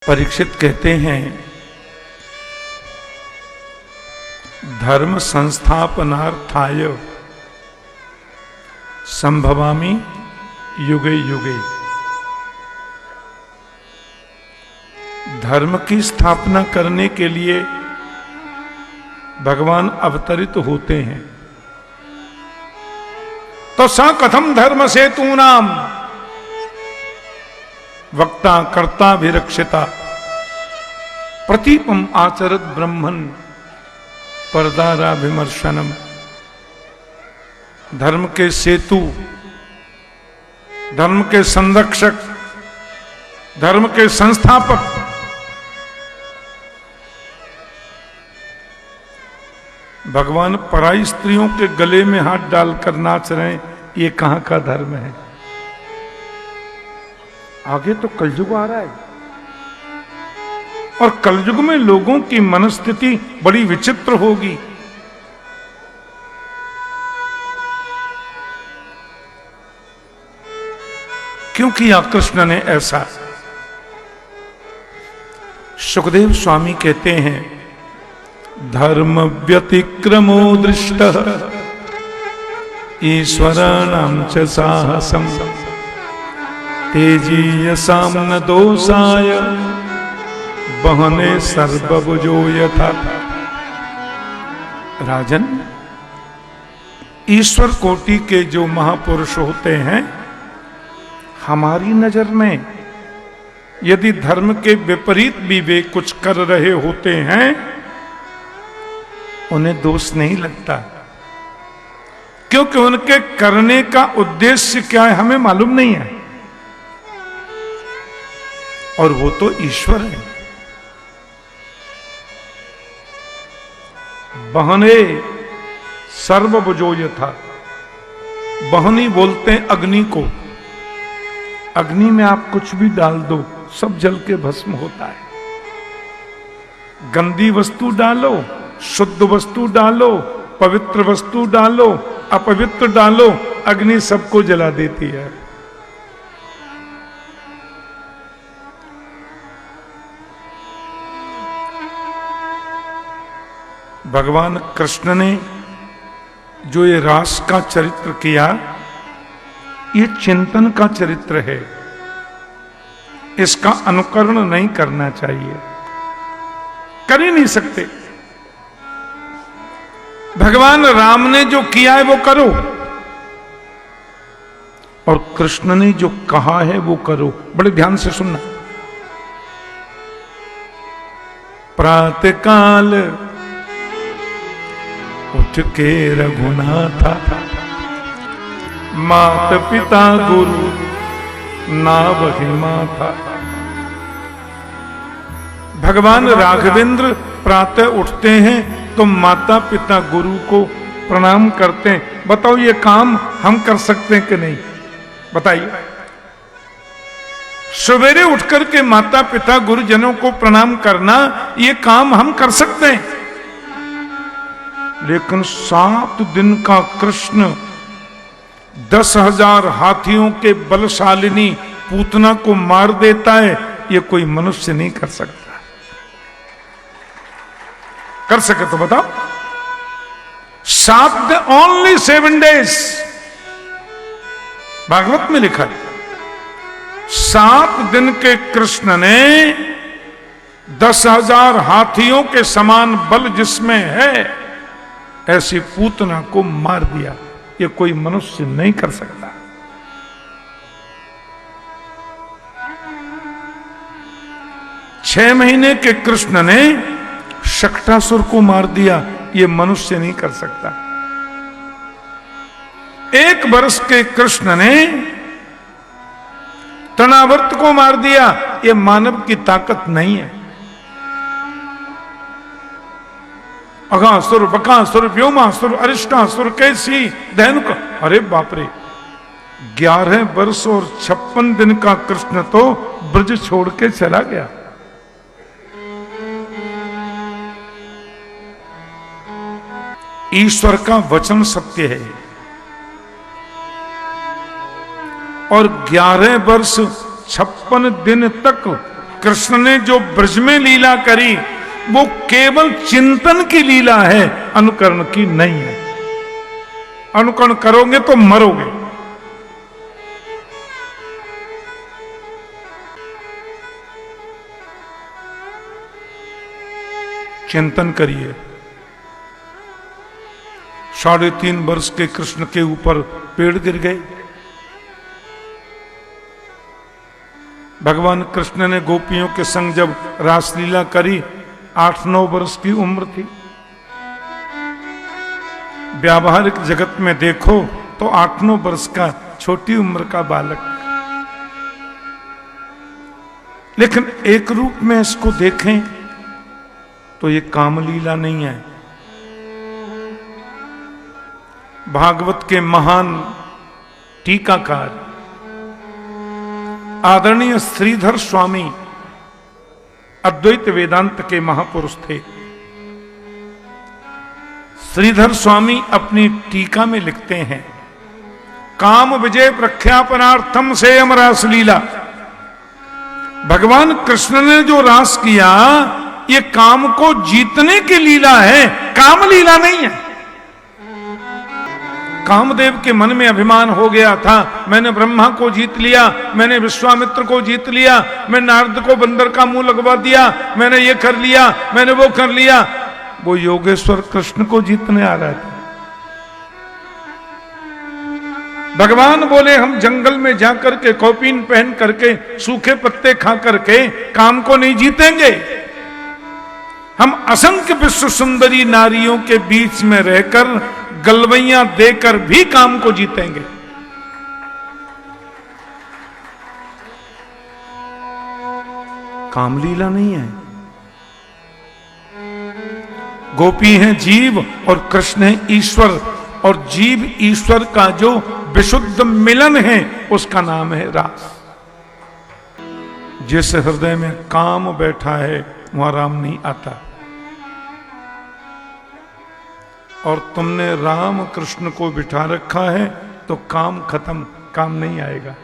परीक्षित कहते हैं, धर्म संस्थापनार्थाय संभवामि युगे युगे। धर्म की स्थापना करने के लिए भगवान अवतरित होते हैं। तो स कथम धर्म सेतूनाम वक्ता कर्ता विरक्षिता प्रतीपम आचरत ब्रह्मन परदारा विमर्शनम। धर्म के सेतु, धर्म के संरक्षक, धर्म के संस्थापक भगवान पराई स्त्रियों के गले में हाथ डालकर नाच रहे हैं, ये कहां का धर्म है? आगे तो कलयुग आ रहा है और कलयुग में लोगों की मनस्थिति बड़ी विचित्र होगी। क्यों किया कृष्ण ने ऐसा? सुखदेव स्वामी कहते हैं, धर्म व्यतिक्रमो दृष्ट ईश्वराणां च साहसम तेजीयसां न दोषाय बहने सर्वभुजो यथा। राजन, ईश्वर कोटि के जो महापुरुष होते हैं, हमारी नजर में यदि धर्म के विपरीत भी वे कुछ कर रहे होते हैं, उन्हें दोष नहीं लगता, क्योंकि उनके करने का उद्देश्य क्या है हमें मालूम नहीं है, और वो तो ईश्वर है। बहने सर्वभुजो यथा। बहनी बोलते हैं अग्नि को। अग्नि में आप कुछ भी डाल दो, सब जल के भस्म होता है। गंदी वस्तु डालो, शुद्ध वस्तु डालो, पवित्र वस्तु डालो, अपवित्र डालो, अग्नि सबको जला देती है। भगवान कृष्ण ने जो ये रास का चरित्र किया, ये चिंतन का चरित्र है। इसका अनुकरण नहीं करना चाहिए, कर ही नहीं सकते। भगवान राम ने जो किया है वो करो, और कृष्ण ने जो कहा है वो करो। बड़े ध्यान से सुनना। प्रातःकाल उठ के रघुनाथा माता पिता गुरु नावहि माथा। भगवान राघवेंद्र प्रातः उठते हैं तो माता पिता गुरु को प्रणाम करते हैं। बताओ ये काम हम कर सकते हैं कि नहीं? बताइए। सवेरे उठकर के माता पिता गुरुजनों को प्रणाम करना, ये काम हम कर सकते हैं। लेकिन 7 दिन का कृष्ण 10,000 हाथियों के बलशालिनी पूतना को मार देता है, ये कोई मनुष्य नहीं कर सकता। कर सके तो बताओ। 7 days भागवत में लिखा है। 7 दिन के कृष्ण ने 10,000 हाथियों के समान बल जिसमें है, ऐसी पूतना को मार दिया। ये कोई मनुष्य नहीं कर सकता। 6 महीने के कृष्ण ने शक्टासुर को मार दिया। ये मनुष्य नहीं कर सकता। 1 वर्ष के कृष्ण ने तृणावर्त को मार दिया। ये मानव की ताकत नहीं है। अघासुर, बकासुर, व्योमासुर, अरिष्टासुर, कैसी धैनुक, अरे बाप रे। 11 वर्ष और 56 दिन का कृष्ण तो ब्रज छोड़ के चला गया। ईश्वर का वचन सत्य है, और 11 वर्ष 56 दिन तक कृष्ण ने जो ब्रज में लीला करी वो केवल चिंतन की लीला है, अनुकरण की नहीं है। अनुकरण करोगे तो मरोगे। चिंतन करिए। 3.5 वर्ष के कृष्ण के ऊपर पेड़ गिर गए। भगवान कृष्ण ने गोपियों के संग जब रासलीला करी 8-9 वर्ष की उम्र थी। व्यावहारिक जगत में देखो तो 8-9 वर्ष का छोटी उम्र का बालक, लेकिन एक रूप में इसको देखें तो ये कामलीला नहीं है। भागवत के महान टीकाकार आदरणीय श्रीधर स्वामी अद्वैत वेदांत के महापुरुष थे। श्रीधर स्वामी अपनी टीका में लिखते हैं, काम विजय प्रख्यापनार्थम से रासलीला। भगवान कृष्ण ने जो रास किया ये काम को जीतने की लीला है, काम लीला नहीं है। कामदेव के मन में अभिमान हो गया था, मैंने ब्रह्मा को जीत लिया, मैंने विश्वामित्र को जीत लिया, मैं नारद को बंदर का मुंह लगवा दिया, मैंने ये कर लिया, मैंने वो कर लिया। वो योगेश्वर कृष्ण को जीतने आ रहा था। भगवान बोले हम जंगल में जाकर के कौपीन पहन करके सूखे पत्ते खा करके काम को नहीं जीतेंगे, हम असंख्य विश्व सुंदरी नारियों के बीच में रहकर गलवैया देकर भी काम को जीतेंगे। कामलीला नहीं है। गोपी हैं जीव और कृष्ण है ईश्वर, और जीव ईश्वर का जो विशुद्ध मिलन है उसका नाम है रास। जिस हृदय में काम बैठा है वहां राम नहीं आता। और तुमने राम कृष्ण को बिठा रखा है तो काम खत्म, काम नहीं आएगा।